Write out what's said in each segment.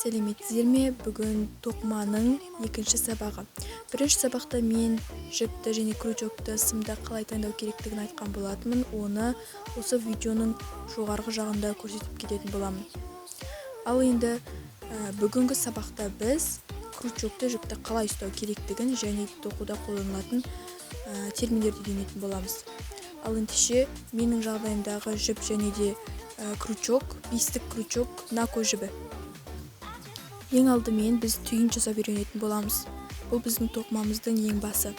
Сәлеметсіздер ме? Бүгін тоқыманың екінші сабағы. Бірінші сабақта мен жіпті және крючокты сымда қалай таңдау керектігін айтқан болатынмын. Оны осы видеоның жоғарғы жағында көрсетіп кететін боламын. Ал енді бүгінгі сабақта біз крючокты жіпті қалай ұстау керектігін және тоқуда қолданылатын терминдерді үйренетін боламыз. Ал ендеше менің жағдайымдағы жіп және де крючок, бестік крючок, нако жібі. Ең алдымен біз түйін жасап үйренетін боламыз. Бұл біздің тоқымамыздың ең басы.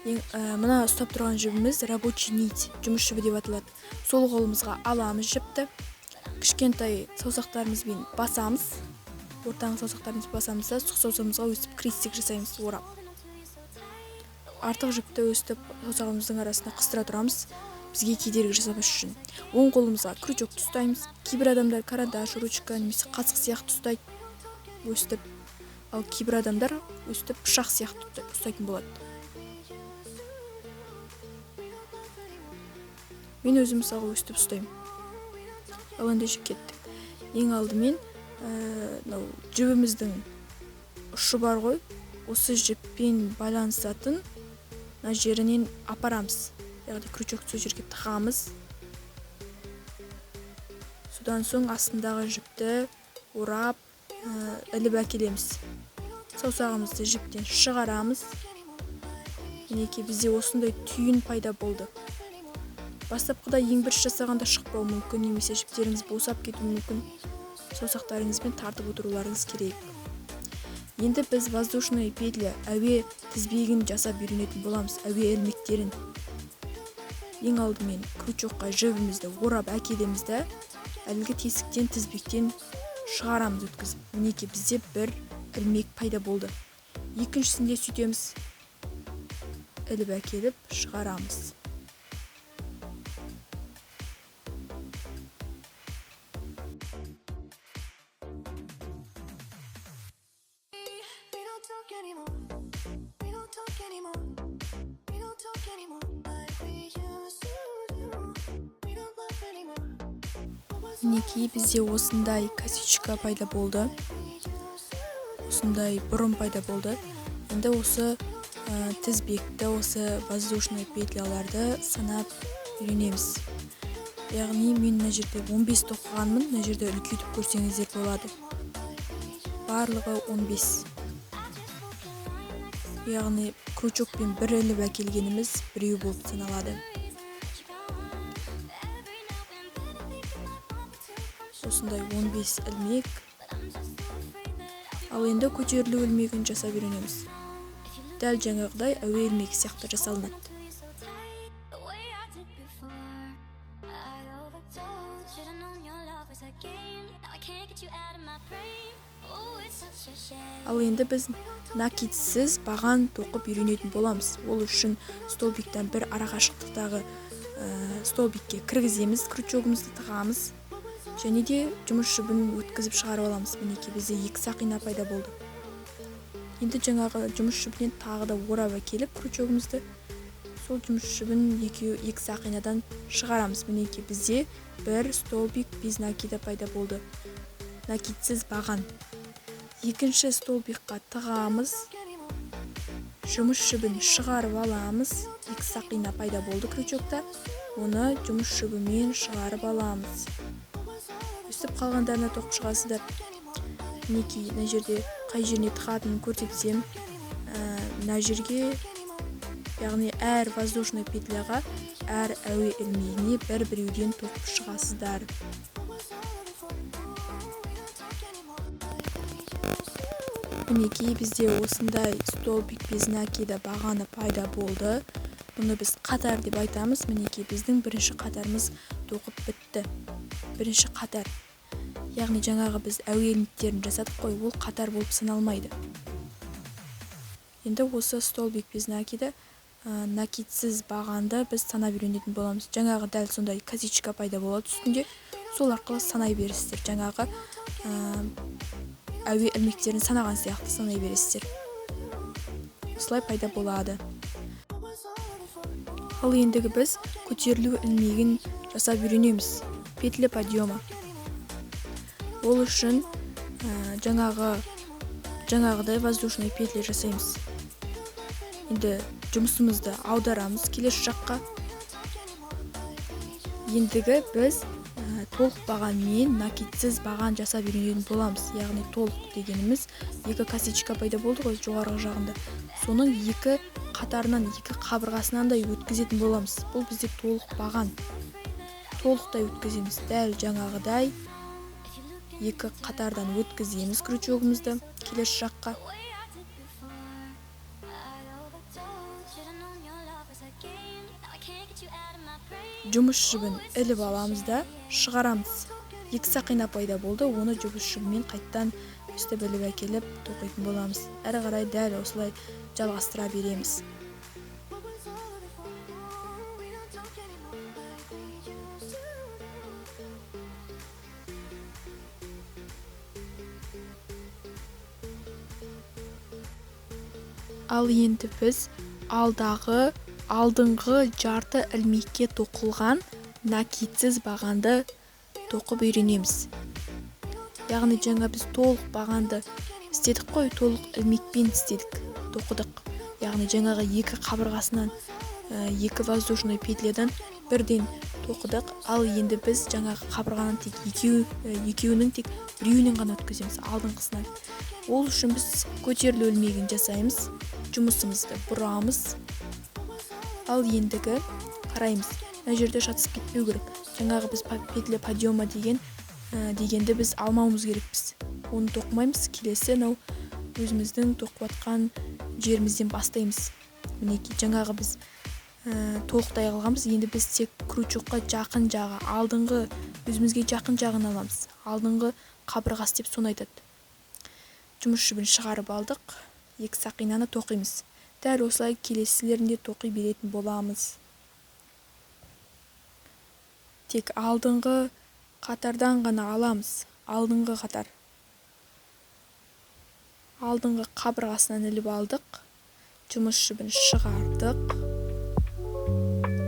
Мына ұстап тұрған жібіміз рабочий нить, жұмыс жібі деп аталады. Сол қолымызға аламыз жіпті, кішкентай саусақтарымызбен басамыз, ортаңғы саусақтарымызды басамыз да сұқ саусағымызға өстіп крестик жасаймыз, орап. Артық жіпті өстіп саусағымыздың арасына қыстыра тұрамыз, бізге кедергі жасамас үшін. Оң қолымызға крючокты ұстаймыз. Кейбір адамдар карандаш, ручка немесе қасық сияқты ұстайды, өстіп. Ал кейбір адамдар өстіп пышақ сияқты ұстайтын болады. Мен өзім мысалға өстіп ұстаймын. Ал ендеше кеттік. Ең алдымен жібіміздің ұшы бар ғой, осы жіппен байланысатын жерінен апарамыз. Яғни крючокты сол жерге тығамыз. Содан соң астындағы жіпті орап, іліп әкелеміз. Саусағымызды жіптен шығарамыз. Мінекей бізде осындай түйін пайда болды. Бастапқыда ең бірінші жасағанда шықпауы мүмкін, немесе жіптеріңіз босап кетуі мүмкін. Саусақтарыңызбен тартып отыруларыңыз керек. Енді біз воздушный петля, әуе тізбегін жасап үйренетін боламыз, әуе ілмектерін. Ең алдымен крючокқа жібімізді орап әкелеміз де, әлгі тесіктен, тізбектен шығарамыз өткізіп. Мінекей бізде бір ілмек пайда болды. Екіншісінде сөйтеміз, іліп әкеліп шығарамыз. Мінекей бізде осындай косичка пайда болды. Осындай бұрым пайда болды. Енді осы тізбекті, осы воздушный петляларды санап үйренеміз. Яғни мен мына жерде 15 тоқығанмын, мына жерде үлкейтіп көрсеңіздер болады. Барлығы 15. Яғни крючокпен бір іліп әкелгеніміз біреу болып саналады. Осындай 15 ілмек. Ал енді көтерілу ілмегін жасап үйренеміз. Дәл жаңағыдай әуе ілмек сияқты жасалынады. Ал енді біз накидсіз баған тоқып үйренетін боламыз. Ол үшін столбиктен бір арақашықтықтағы столбикке кіргіземіз, крючогымызды тығамыз. Және де жұмыс жібін өткізіп шығарып аламыз. Мінекей бізде екі сақина пайда болды. Енді жаңағы жұмыс жібінен тағы да орап әкеліп крючогымызды, сол жұмыс жібін екі сақинадан шығарамыз. Мінекей бізде бір столбик без накида пайда болды. Накидсіз баған. Екінші столбикқа тығамыз, жұмыс жібін шығарып аламыз. Екі сақина пайда болды крючокта. Оны жұмыс жібімен шығарып аламыз. Өстіп қалғандарына тоқып шығасыздар. Мінекей мына жерде қай жеріне тығатынын көрсетсем, мына жерге, яғни әр воздушный петляға, әр әуе ілмегіне бір-біреуден тоқып шығасыздар. Мінекей бізде осындай столбик без накида бағаны пайда болды. Бұны біз қатар деп айтамыз. Мінекей біздің бірінші қатарымыз тоқып бітті. Бірінші қатар. Яғни жаңағы біз әуе ілмектерін жасадық қой, ол қатар болып саналмайды. Енді осы столбик без накида, накидсіз бағанды біз санап үйренетін боламыз. Жаңағы дәл сондай косичка пайда болады үстінде. Сол арқылы санай бересіздер. Жаңағы әуе ілмектерін санаған сияқты санай бересіздер. Осылай пайда болады. Ал ендігі біз көтерілу ілмегін жасап үйренеміз. Петля подъема. Ол үшін жаңағыдай воздушный петля жасаймыз. Енді жұмысымызды аударамыз келесі жаққа. Ендігі біз толық бағанмен накидсіз баған жасап үйренетін боламыз. Яғни толық дегеніміз екі косичка пайда болды ғой жоғарғы жағында. Соның екі қатарынан, екі қабырғасынан да өткізетін боламыз. Бұл бізде толық баған. Толықтай өткіземіз. Дәл жаңағыдай екі қатардан өткіземіз крючогымызды келесі жаққа. Жұмыс жібін іліп аламыз да шығарамыз. Екі сақина пайда болды, оны жұмыс жібімен қайттан өстіп іліп әкеліп тоқитын боламыз. Әрі қарай дәл осылай жалғастыра береміз. Ал енді біз алдыңғы жарты ілмекке тоқылған накидсіз бағанды тоқып үйренеміз. Яғни жаңа біз толық бағанды істедік қой, толық ілмекпен істедік, тоқыдық. Яғни жаңағы екі қабырғасынан, екі воздушный петлядан бірден тоқыдық. Ал енді біз жаңағы қабырғаның тек екеуінің тек біреуінен ғана өткіземіз, алдыңғысынан. Ол үшін біз көтерілу ілмегін жасаймыз, жұмысымызды бұрамыз. Ал ендігі қараймыз. Мына жерде шатысып кетпеу керек. Жаңағы біз петля подъема дегенді біз алмауымыз керекпіз. Оны тоқымаймыз. Келесі өзіміздің тоқып атқан жерімізден бастаймыз. Мінекей жаңағы біз толықтай қылғанбыз. Енді біз тек крючокқа жақын жағы, алдыңғы өзімізге жақын жағын аламыз. Алдыңғы қабырғасы деп соны айтады. Жұмыс жібін шығарып алдық. Екі сақинаны тоқимыз. Дәл осылай келесілерінде тоқи беретін боламыз. Тек алдыңғы қатардан ғана аламыз. Алдыңғы қатар. Алдыңғы қабырғасынан іліп алдық. Жұмыс жібін шығардық.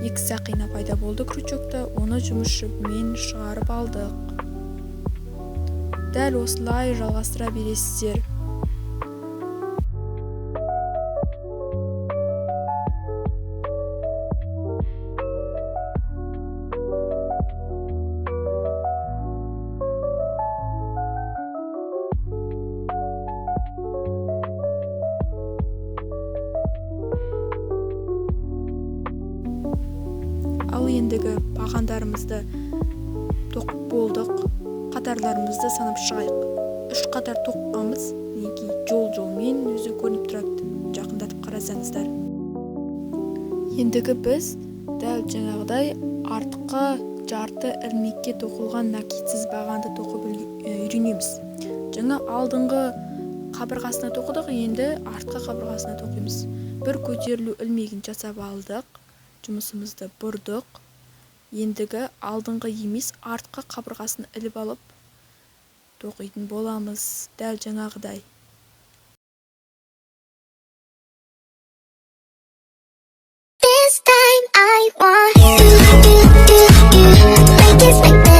Екі сақина пайда болды крючокта. Оны жұмыс жібімен шығарып алдық. Дәл осылай жалғастыра бересіздер. Ал ендігі бағандарымызды тоқып болдық. Қатарларымызды санап шығайық. 3 қатар тоққанбыз. Мінекей жолмен өзі көрініп тұрады. Жақындатып қарасаңыздар. Ендігі біз дәл жаңағыдай артқы жарты ілмекке тоқылған накидсіз бағанды тоқып үйренеміз. Жаңа алдыңғы қабырғасына тоқыдық, енді артқы қабырғасына тоқимыз. Бір көтерілу ілмегін жасап алдық. Жұмысымызды бұрдық. Ендігі алдыңғы емес артқы қабырғасын іліп алып тоқитын боламыз. Дәл жаңағыдай. This time I want like this like that.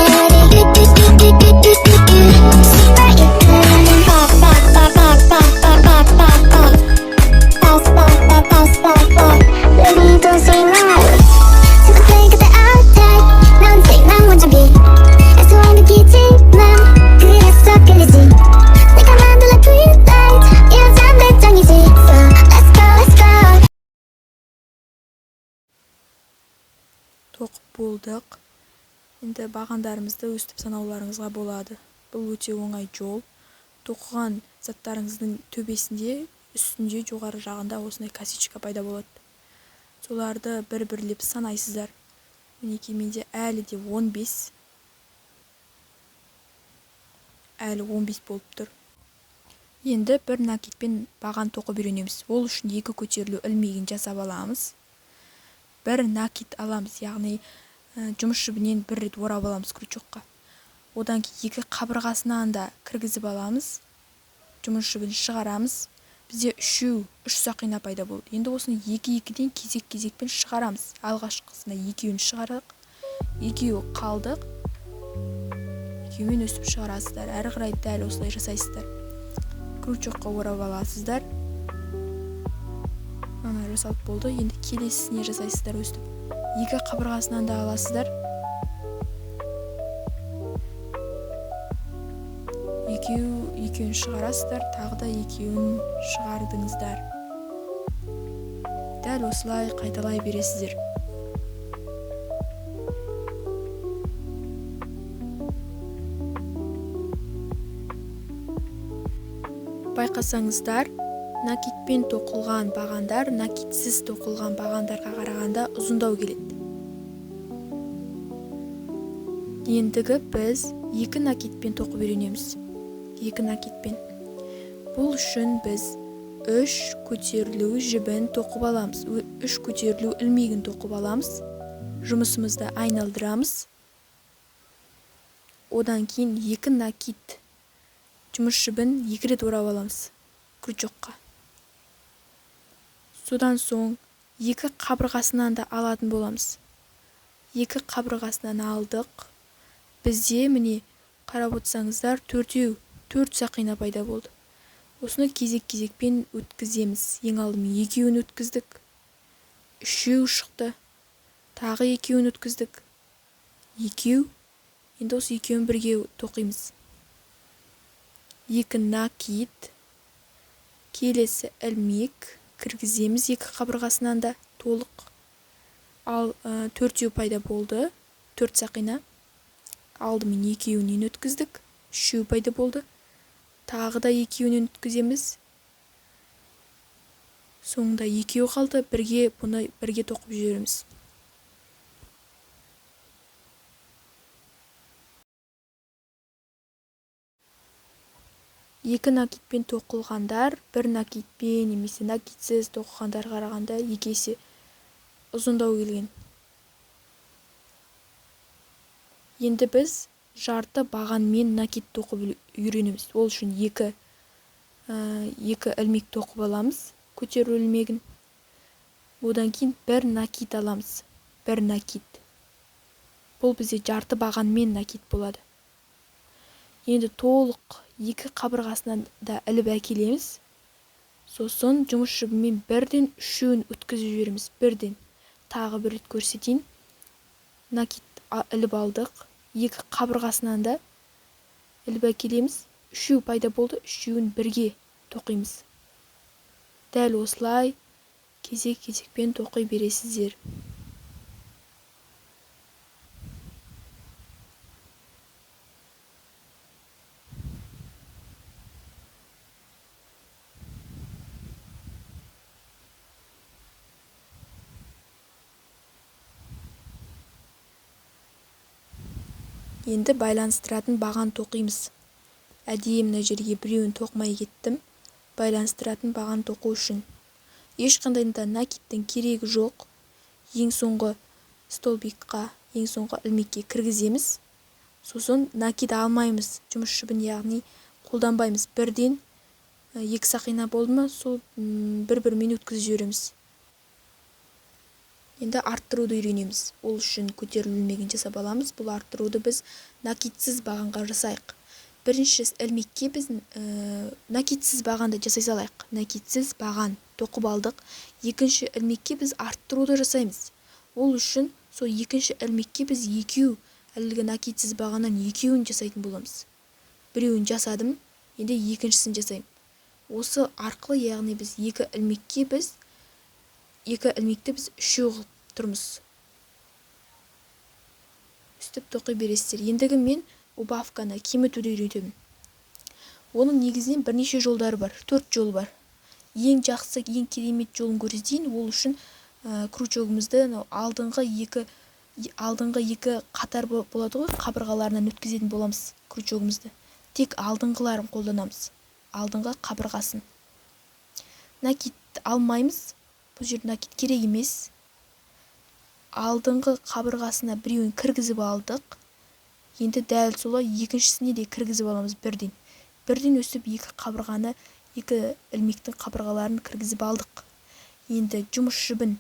Тоқып болдық. Енді бағандарымызды өстіп санауларыңызға болады. Бұл өте оңай жол. Тоқыған заттарыңыздың төбесінде, үстінде, жоғары жағында осындай косичка пайда болады. Соларды бір-бірлеп санайсыздар. Мінекей менде әлі де 15. Әлі 15 болып тұр. Енді бір накидпен баған тоқып үйренеміз. Ол үшін екі көтерілу ілмегін жасап аламыз. Бір накид аламыз, яғни жұмыс жібінен бір рет орап аламыз крючокқа. Одан кейін екі қабырғасынан да кіргізіп аламыз. Жұмыс жібін шығарамыз. Бізде 3 сақина пайда болды. Енді осыны екі-екіден кезек-кезекпен шығарамыз. Алғашқысында екеуін шығардық. Екеуі қалдық. Екеуімен өсіп шығарасыздар. Әрі қарай дәл осылай жасайсыздар. крючокқа орап аласыздар. Ана жасалып болды. Енді келесісіне жасайсыздар өстіп. Екі қабырғасынан да аласыздар. Екеуін шығарасыздар, тағы да екеуін шығардыңыздар. Дәл осылай қайталай бересіздер. Байқасаңыздар, накитпен тоқылған бағандар накитсіз тоқылған бағандарға қарағанда ұзындау келеді. Ендігі біз екі накитпен тоқып үйренеміз. Екі накитпен. Бұл үшін біз 3 көтерілу жібін тоқып аламыз. 3 көтерілу ілмегін тоқып аламыз. Жұмысымызды айналдырамыз. Одан кейін 2 накит жұмыс жібін 2 рет орап аламыз крючокқа. Содан соң 2 қабырғасынан да алатын боламыз. 2 қабырғасынан алдық. Бізде міне қарап отырсаңыздар 4 сақина пайда болды. Осыны кезек-кезекпен өткіземіз. Ең алдымен 2-ін өткіздік. 3 шықты. Тағы 2-ін өткіздік. 2. Енді осы 2-ін бірге тоқимыз. 2 накит. Келесі ілмек кіргіземіз 2 қабырғасынан да толық. Ал 4 пайда болды. 4 сақина. Алдымен 2-ін өткіздік. 3 пайда болды. Тағы да 2-ін өткіземіз. Соңында 2 қалды. Бұны бірге тоқып жүреміз. Екі накитпен тоқылғандар, бір накитпен немесе накитсіз тоқылғандар қарағанда 2 есе ұзындау келген. Енді біз жарты бағанмен накит тоқып үйренеміз. Ол үшін 2 ілмек тоқып аламыз, көтеру ілмегін. Одан кейін 1 накит аламыз. 1 накит. Бұл бізде жарты бағанмен накит болады. Енді толық 2 қабырғасынан да іліп әкелеміз. Сосын жұмыс жібімен 1-ден 3-ін өткізіп жібереміз. 1-ден. Тағы бір рет көрсетейін. Накит іліп алдық. 2 қабырғасынан да іліп әкелеміз. 3 пайда болды. 3-ін бірге тоқимыз. Дәл осылай кезек-кезекпен тоқи бересіздер. Енді байланыстыратын баған тоқимыз. Әдейі мына жерге біреуін тоқмай кеттім. Байланыстыратын баған тоқу үшін. Ешқандай да накиттің керегі жоқ. Ең соңғы столбикқа, ең соңғы ілмекке кіргіземіз. Сосын накит алмаймыз. Жұмыс жібін яғни қолданбаймыз. 1-ден 2 сақина болды ма, сол 1-1 өткізіп жібереміз. Енді арттыруды үйренеміз. Ол үшін көтерілу ілмегін жасап аламыз. Бұл арттыруды біз накитсіз бағанға жасайық. Бірінші ілмекке біз накитсіз бағанды жасай салайық. Накитсіз баған тоқып алдық. Екінші ілмекке біз арттыруды жасаймыз. Ол үшін сол екінші ілмекке біз 2 әлгі накитсіз бағаннан 2-ін жасайтын боламыз. Біреуін жасадым, енді екіншісін жасаймын. Осы арқылы яғни біз 2 ілмекті біз 3 қылып тұрмыз. Үстіп тоқи бересіздер. Ендігі мен убавканы кемітуді үйретемін. Оның негізінен бірнеше жолдары бар. 4 жол бар. Ең жақсы, ең керемет жолын көрсетейін. Ол үшін крючогымызды алдыңғы 2 қатар болады ғой, қабырғаларынан өткізетін боламыз крючогымызды. Тек алдыңғыларын қолданамыз. Алдыңғы қабырғасын. Накит алмаймыз. Бұл жерде накит керек емес. Алдыңғы қабырғасына біреуін кіргізіп алдық. Енді дәл солай екіншісіне де кіргізіп аламыз 1-ден. 1-ден өсіп 2 қабырғаны, 2 ілмектің қабырғаларын кіргізіп алдық. Енді жұмыс жібін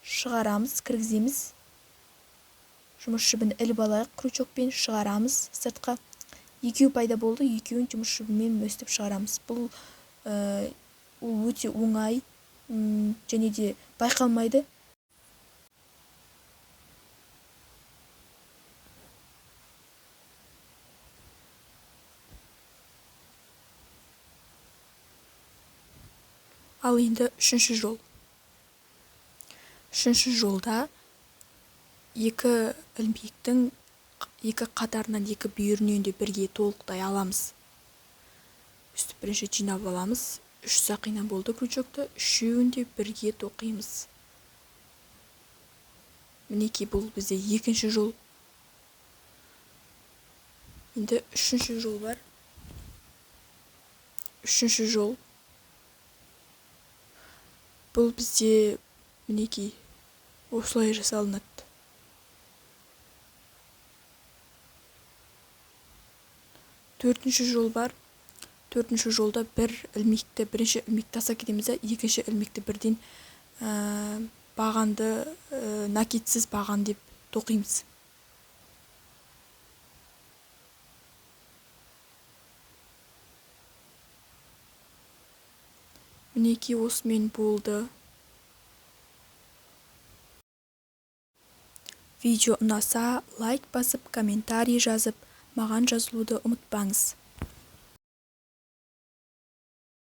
шығарамыз, кіргіземіз. Жұмыс жібін іліп алайық, крючокпен шығарамыз сыртқа. 2 пайда болды, 2-ін жұмыс жібімен өстіп шығарамыз. Бұл ол өте оңай және де байқалмайды. Ал енді үшінші жол. Үшінші жолда екі ілмектің екі қатарынан екі бүйірінен де бірге толықтай аламыз. Үсті бірінші жинап аламыз. 3 сақина болды крючокты, үшеуін де бірге тоқимыз. Мінекей бұл бізде екінші жол. Енді үшінші жол бар. Үшінші жол. Бұл бізде мінекей осылай жасалынады. Төртінші жол бар. Төртінші жолда бірінші ілмекті тастап кетеміз, екінші ілмекті бірден бағанды накидсіз баған деп тоқимыз. Мінекей осымен болды. Видео ұнаса, лайк басып, комментарий жазып, маған жазылуды ұмытпаңыз.